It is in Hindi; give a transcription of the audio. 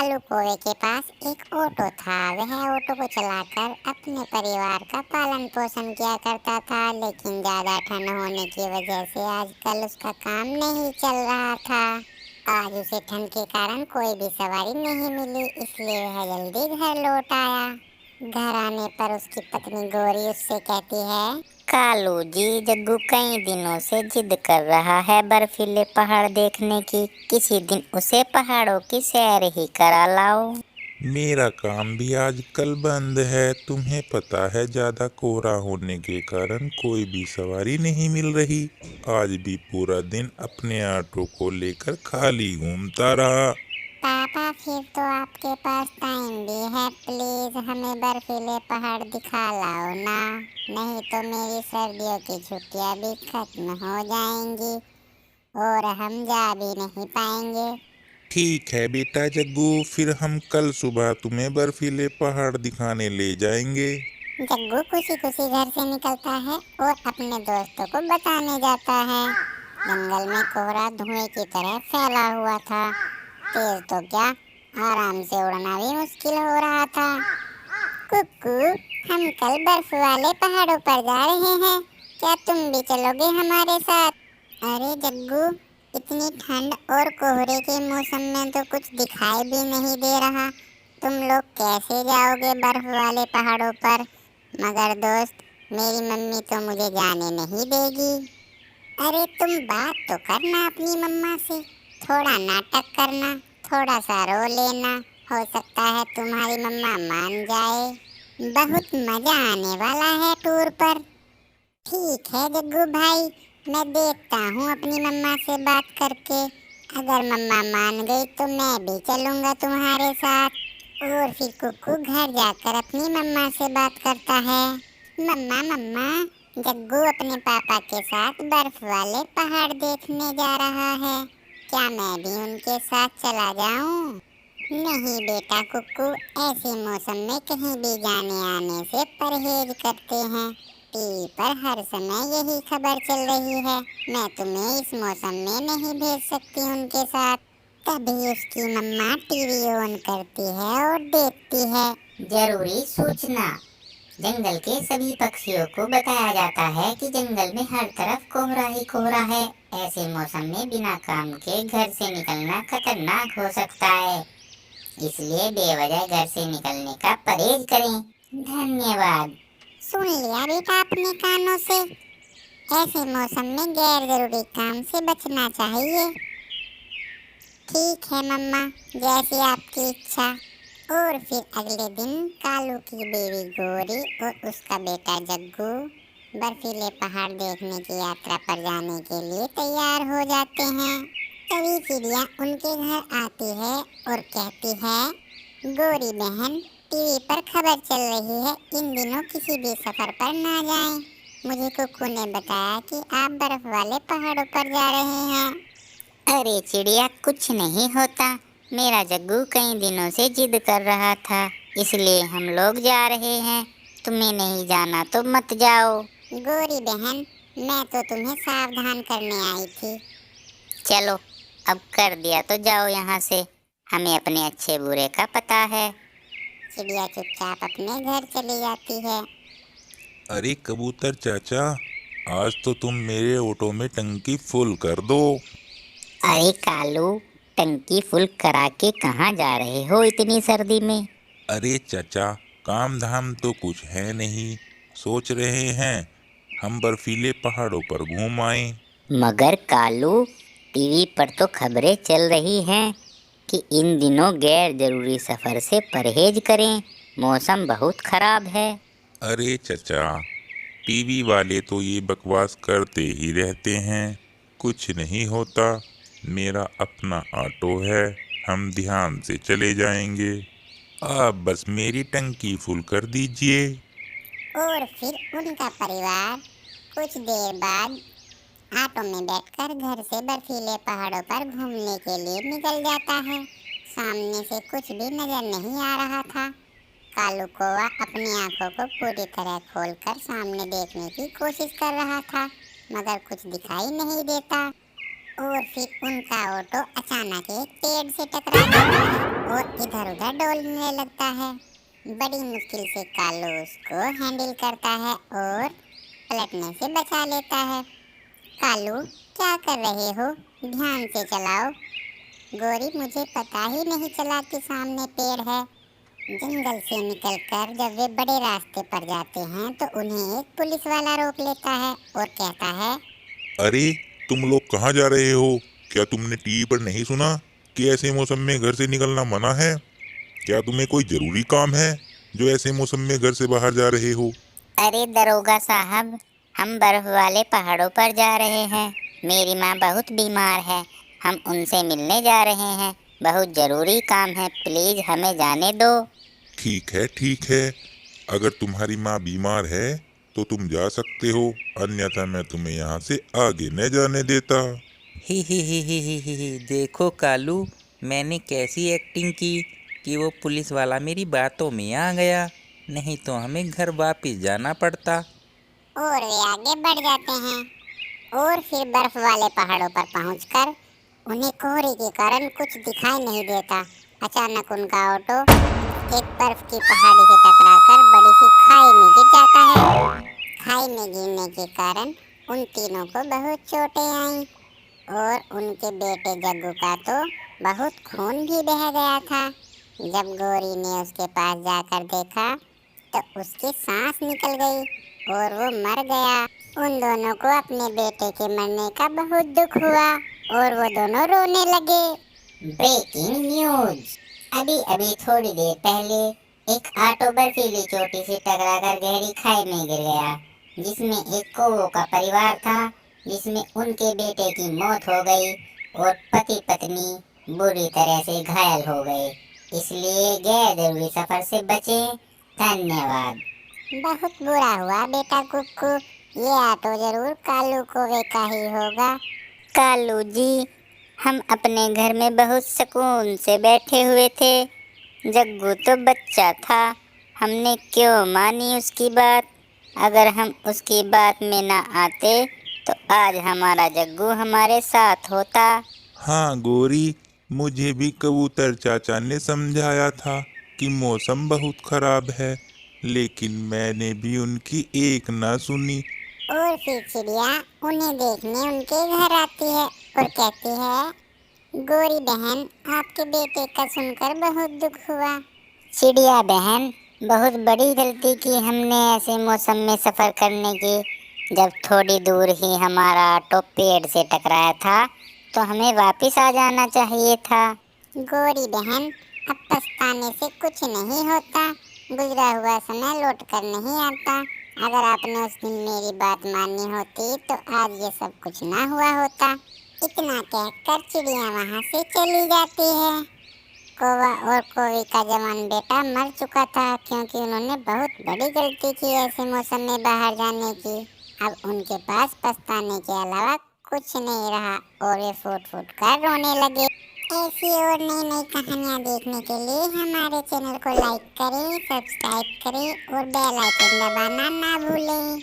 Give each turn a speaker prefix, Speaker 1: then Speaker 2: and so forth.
Speaker 1: कालू कौवे के पास एक ऑटो था। वह ऑटो को चलाकर अपने परिवार का पालन पोषण किया करता था, लेकिन ज्यादा ठंड होने की वजह से आजकल उसका काम नहीं चल रहा था। आज उसे ठंड के कारण कोई भी सवारी नहीं मिली, इसलिए वह जल्दी घर लौट आया। घर आने पर उसकी पत्नी गौरी उससे कहती है,
Speaker 2: कालू जी, जग्गू कई दिनों से जिद कर रहा है बर्फीले पहाड़ देखने की। किसी दिन उसे पहाड़ों की सैर ही करा लाओ।
Speaker 3: मेरा काम भी आजकल बंद है। तुम्हें पता है, ज्यादा कोहरा होने के कारण कोई भी सवारी नहीं मिल रही। आज भी पूरा दिन अपने ऑटो को लेकर खाली घूमता रहा।
Speaker 1: पापा फिर तो आपके पास टाइम भी है, प्लीज हमें बर्फीले पहाड़ दिखा लाओ ना, नहीं तो मेरी सर्दियों की छुट्टियां भी खत्म हो जाएंगी और हम जा भी नहीं पाएंगे।
Speaker 3: ठीक है बेटा जग्गू, फिर हम कल सुबह तुम्हें बर्फीले पहाड़ दिखाने ले जाएंगे।
Speaker 1: जग्गू खुशी खुशी घर से निकलता है और अपने दोस्तों को बताने जाता है। जंगल में कोहरा धुएं की तरह फैला हुआ था। तेज तो क्या, आराम से उड़ना भी मुश्किल हो रहा था। कुक्कू, हम कल बर्फ वाले पहाड़ों पर जा रहे हैं, क्या तुम भी चलोगे हमारे साथ? अरे जग्गू, इतनी ठंड और कोहरे के मौसम में तो कुछ दिखाई भी नहीं दे रहा। तुम लोग कैसे जाओगे बर्फ वाले पहाड़ों पर? मगर दोस्त, मेरी मम्मी तो मुझे जाने नहीं देगी। अरे तुम बात तो करना अपनी मम्मा से, थोड़ा नाटक करना, थोड़ा सा रो लेना, हो सकता है तुम्हारी मम्मा मान जाए। बहुत मजा आने वाला है टूर पर। ठीक है जग्गू भाई, मैं देखता हूँ अपनी मम्मा से बात करके। अगर मम्मा मान गई तो मैं भी चलूँगा तुम्हारे साथ। और फिर कुक्कू घर जाकर अपनी मम्मा से बात करता है। मम्मा मम्मा, जग्गू अपने पापा के साथ बर्फ वाले पहाड़ देखने जा रहा है, क्या मैं भी उनके साथ चला जाऊं? नहीं बेटा कुक्कू, ऐसे मौसम में कहीं भी जाने आने से परहेज करते हैं। टीवी पर हर समय यही खबर चल रही है। मैं तुम्हें इस मौसम में नहीं भेज सकती उनके साथ। तभी उसकी मम्मा टीवी ऑन करती है और देखती है।
Speaker 2: जरूरी सूचना। जंगल के सभी पक्षियों को बताया जाता है कि जंगल में हर तरफ कोहरा ही कोहरा है। ऐसे मौसम में बिना काम के घर से निकलना खतरनाक हो सकता है, इसलिए बेवजह घर से निकलने का परहेज करें। धन्यवाद।
Speaker 1: सुन लिया बेटा अपने कानों से, ऐसे मौसम में गैर जरूरी काम से बचना चाहिए। ठीक है मम्मा, जैसी आपकी इच्छा। और फिर अगले दिन कालू की बीवी गौरी और उसका बेटा जग्गू बर्फीले पहाड़ देखने की यात्रा पर जाने के लिए तैयार हो जाते हैं। तभी चिड़िया उनके घर आती है और कहती है, गौरी बहन, टीवी पर खबर चल रही है, इन दिनों किसी भी सफर पर ना जाएं। मुझे कुक्कू ने बताया कि आप बर्फ वाले पहाड़ों पर जा रहे हैं।
Speaker 2: अरे चिड़िया, कुछ नहीं होता। मेरा जग्गू कई दिनों से जिद कर रहा था, इसलिए हम लोग जा रहे हैं। तुम्हें नहीं जाना तो मत जाओ।
Speaker 1: गौरी बहन, मैं तो तुम्हें सावधान करने आई थी।
Speaker 2: चलो, अब कर दिया तो जाओ यहाँ से। हमें अपने अच्छे बुरे का पता है।
Speaker 1: चिड़िया चुपचाप अपने घर चली जाती है।
Speaker 3: अरे कबूतर चाचा, आज तो तुम मेरे ऑटो में टंकी फुल कर दो।
Speaker 2: अरे कालू, टंकी फुल करा के कहाँ जा रहे हो इतनी सर्दी में?
Speaker 3: अरे चाचा, काम धाम तो कुछ है नहीं, सोच रहे हैं हम बर्फीले पहाड़ों पर घूम आए।
Speaker 2: मगर कालू, टीवी पर तो खबरें चल रही हैं कि इन दिनों गैर जरूरी सफर से परहेज करें, मौसम बहुत खराब है।
Speaker 3: अरे चचा, टीवी वाले तो ये बकवास करते ही रहते हैं, कुछ नहीं होता। मेरा अपना ऑटो है, हम ध्यान से चले जाएंगे। आप बस मेरी टंकी फुल कर दीजिए।
Speaker 1: और फिर उनका परिवार कुछ देर बाद ऑटो में बैठकर घर से बर्फीले पहाड़ों पर घूमने के लिए निकल जाता है। सामने से कुछ भी नजर नहीं आ रहा था। कालू कौवा अपनी आंखों को पूरी तरह खोलकर सामने देखने की कोशिश कर रहा था, मगर कुछ दिखाई नहीं देता। और फिर उनका ऑटो अचानक एक पेड़ से टकरा जाता है और इधर इधर उधर डोलने लगता है। बड़ी मुश्किल से कालू उसको हैंडल करता है और पलटने से बचा लेता है। कालू, क्या कर रहे हो? ध्यान से चलाओ। गोरी, मुझे पता ही नहीं चला कि सामने पेड़ है। जंगल से निकलकर जब वे बड़े रास्ते पर जाते हैं तो उन्हें एक पुलिस वाला रोक लेता है और कहता है,
Speaker 3: अरे, तुम लोग कहाँ जा रहे हो? क्या तुमने टीवी पर नहीं सुना कि ऐसे मौसम में घर से निकलना मना है? क्या तुम्हें कोई जरूरी काम है जो ऐसे मौसम में घर से बाहर जा रहे हो?
Speaker 2: अरे दरोगा साहब, हम बर्फ वाले पहाड़ों पर जा रहे हैं। मेरी माँ बहुत बीमार है, हम उनसे मिलने जा रहे हैं। बहुत जरूरी काम है, प्लीज हमें जाने दो।
Speaker 3: ठीक है। अगर तुम्हारी माँ बीमार है तो तुम जा सकते हो, अन्यथा मैं तुम्हें यहाँ से आगे न जाने देता।
Speaker 4: ही देखो कालू, मैंने कैसी एक्टिंग की कि वो पुलिस वाला मेरी बातों में आ गया, नहीं तो हमें घर वापस जाना पड़ता।
Speaker 1: और वे आगे बढ़ जाते हैं और फिर बर्फ वाले पहाड़ों पर पहुंचकर उन्हें कोहरे के कारण कुछ दिखाई नहीं देता। अचानक उनका ऑटो एक बर्फ की पहाड़ी से टकराकर बड़ी सी खाई में गिर जाता है। खाई में गिरने के कारण उन तीनों को बहुत चोटें आईं और उनके बेटे जग्गू का तो बहुत खून भी बह गया था। जब गोरी ने उसके पास जाकर देखा तो उसकी सांस निकल गई और वो मर गया। उन दोनों को अपने बेटे के मरने का बहुत दुख हुआ और वो दोनों रोने लगे।
Speaker 2: Breaking news. अभी अभी थोड़ी देर पहले एक ऑटो बर्फीली चोटी से टकराकर गहरी खाई में गिर गया, जिसमें एक कौवों का परिवार था, जिसमें उनके बेटे की मौत हो गई और पति पत्नी बुरी तरह से घायल हो गए। इसलिए गैर जरूरी सफर से बचें। धन्यवाद।
Speaker 1: बहुत बुरा हुआ बेटा कुक्कू, ये ऑटो जरूर कालू कौवे का ही होगा।
Speaker 2: कालू जी, हम अपने घर में बहुत सुकून से बैठे हुए थे। जग्गू तो बच्चा था, हमने क्यों मानी उसकी बात? अगर हम उसकी बात में ना आते तो आज हमारा जग्गू हमारे साथ होता।
Speaker 3: हाँ गोरी, मुझे भी कबूतर चाचा ने समझाया था कि मौसम बहुत खराब है, लेकिन मैंने भी उनकी एक ना सुनी।
Speaker 1: और फिर चिड़िया उन्हें देखने उनके घर आती है और कहती है, गोरी बहन, आपके बेटे का सुनकर बहुत दुख हुआ।
Speaker 2: चिड़िया बहन, बहुत बड़ी गलती की हमने ऐसे मौसम में सफर करने की। जब थोड़ी दूर ही हमारा ऑटो पेड़ से टकराया था तो हमें वापस आ जाना चाहिए था।
Speaker 1: गोरी बहन, अब पछताने से कुछ नहीं होता, गुजरा हुआ समय लौट कर नहीं आता। अगर आपने उस दिन मेरी बात मानी होती तो आज ये सब कुछ ना हुआ होता। इतना कहकर चिड़िया वहाँ से चली जाती है। कौवा और कौवी का जवान बेटा मर चुका था क्योंकि उन्होंने बहुत बड़ी गलती की ऐसे मौसम में बाहर जाने की। अब उनके पास पछताने के अलावा कुछ नहीं रहा और वे फूट फूट कर रोने लगे। ऐसी और नई नई कहानियाँ देखने के लिए हमारे चैनल को लाइक करें, सब्सक्राइब करें और बेल आइकन दबाना ना भूलें।